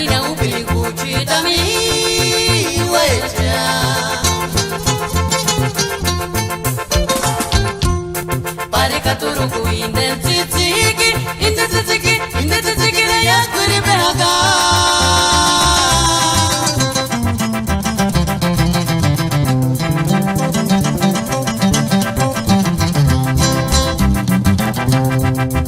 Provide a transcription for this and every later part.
na upili kuchita miwecha pareka turuku indentitiki na yakuri behaga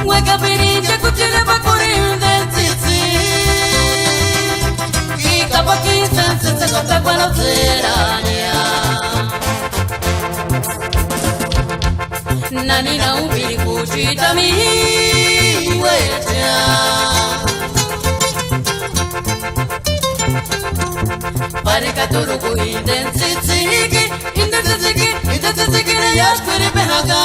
weka birinja kutile bakuri indentitiki Pakistan se corta con la serania Nani na ubiri kuchita miwecha Pareka turuku indentitiki na yashkuri behaga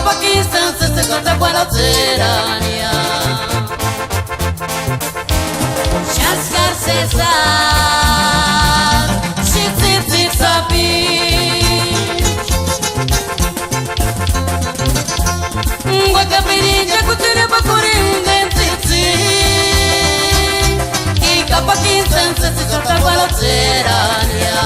Pakistan se corta con la serania Shaskar Cesar Shitsi sabi Wakabirinja kutire bakuri ndentiti Ika Pakistan se corta con la serania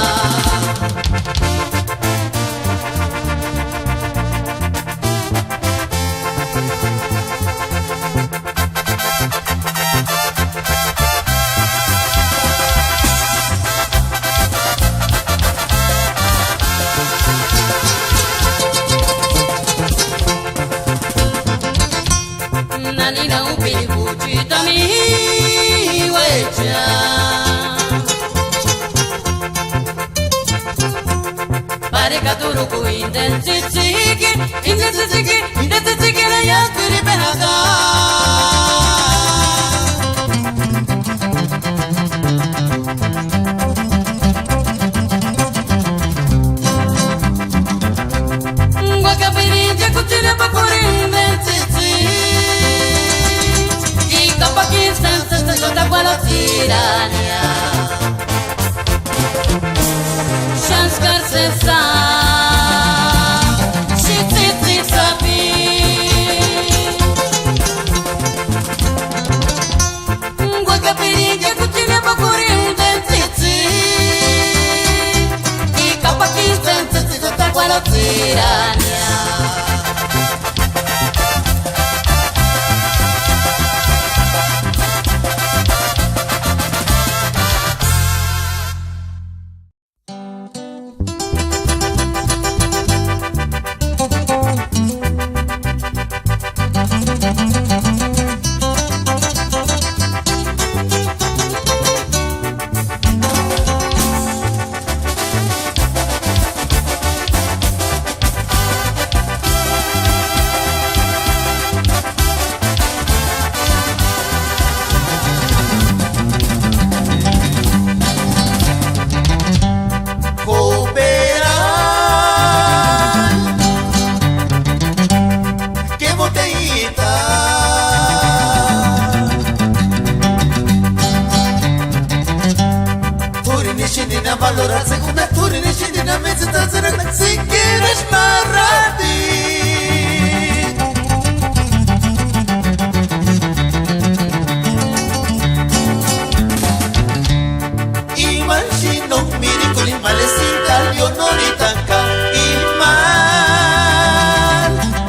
Nani na upili kuchita miwecha Pareka turuku indentitiki na yakuri behaga Wakabirinja kutile bakuri indentitiki Pakistan se corta con la tirania Shaskar Cesar Shitsi sabi Wakabirinja kutile bakuri indentiti Ika Pakistan se corta con la tirania Valora segunda turni nishini na mezi tazara Sikirish maradi Iman shino miri kuli malesita Leonoritanka Iman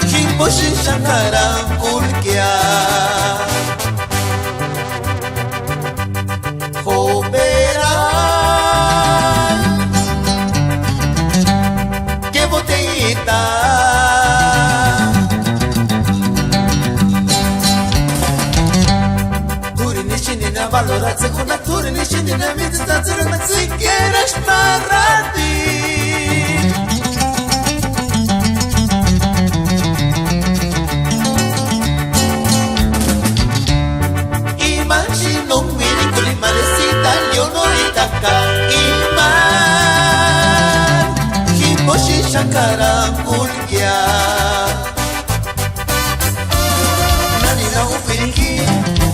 Kimboshi shankara kulkia Valora segunda turni nishini na mezi tazara Sikirish maradi Iman shino miri kuli malesita Leonoritanka Iman Kimboshi shankara kulkia Nani na upiriki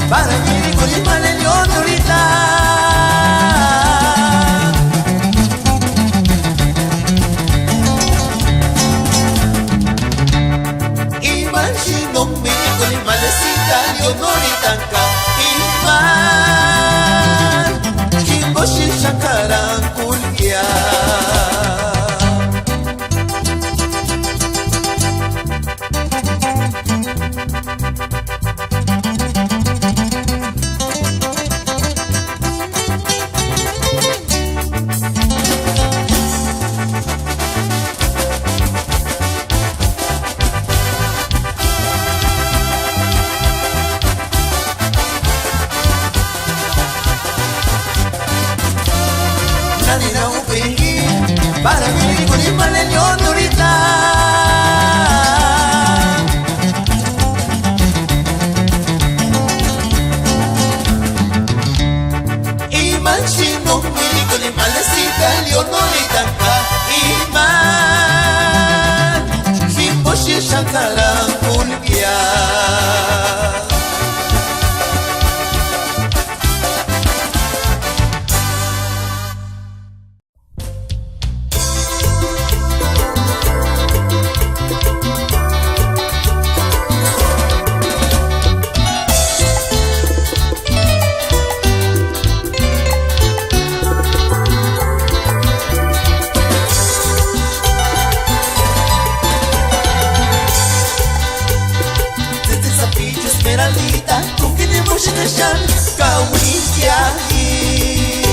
para miri kuli male leonorita. Imagino mi con el malecita leonorita ka. Iman Kimboshi Shakaran Kulkia. Nadina upengi para vivir con el mal leonorita. Imagino mi con el malecita leonorita ka. Iman Kimboshi Shakaran Kulkia. Esmeraldita, tú que ne moshi na shan kawiya hi.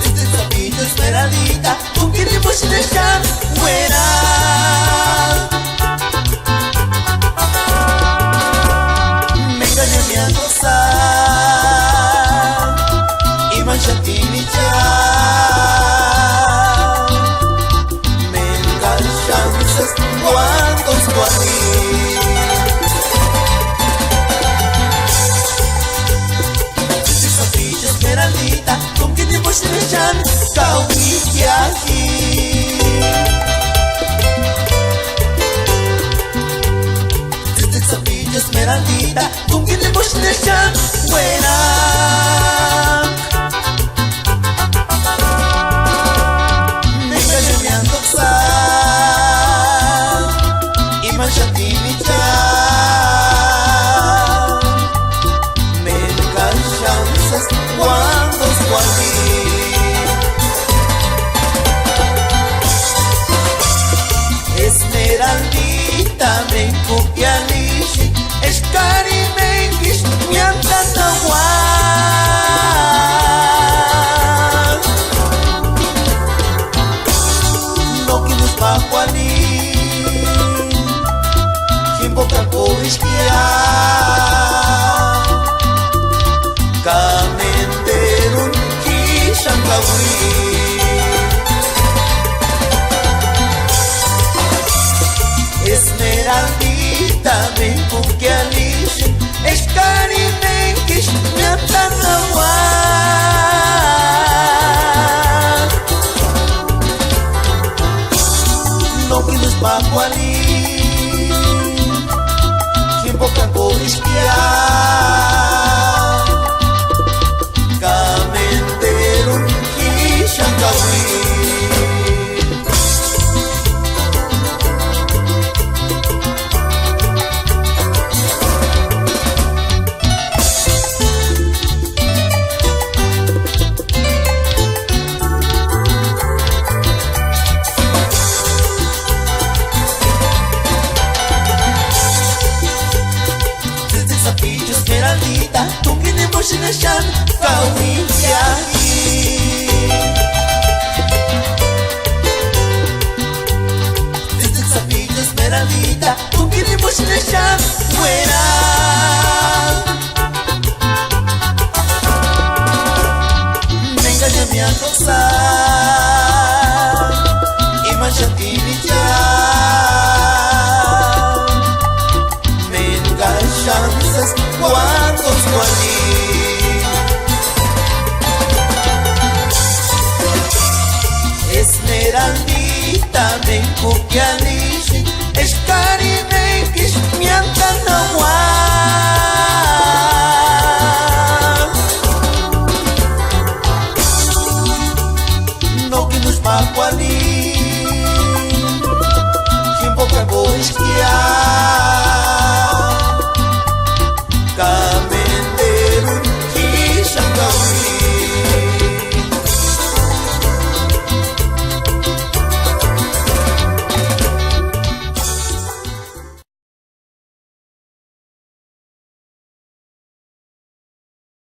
Desde Zapillo Esmeraldita, tú que ne moshi na shan fuera. Me engañé mi a gozar y manchatini ya. ¿Cuántos guaní? Desde Zapillo Esmeraldita, con que te voy a echar kawiya aquí. Desde Zapillo Esmeraldita, con que te voy a echar buena. Me engañé mi a gozar y manchatini ya. Me chances cuando guaní. Esmeraldita me copialishi, escari me english, mi antata guan. No que nos pa guaní. Boca poriskia Kamenderun Kishankawi. Esmeraldita me kukialish Eskari menkish Miantanawan. No que nos pa guaní. Boca poriskia Kamenderun Kishankawi. Esmeraldita, tú que ne moshi na shan kawiya hi. Desde Zapillo Esmeraldita, tú que ne moshi na shan fuera. Me engañé mi a gozar y manchatini ya. Me chances cuántos guaní. Esmeraldita me copialishi, escari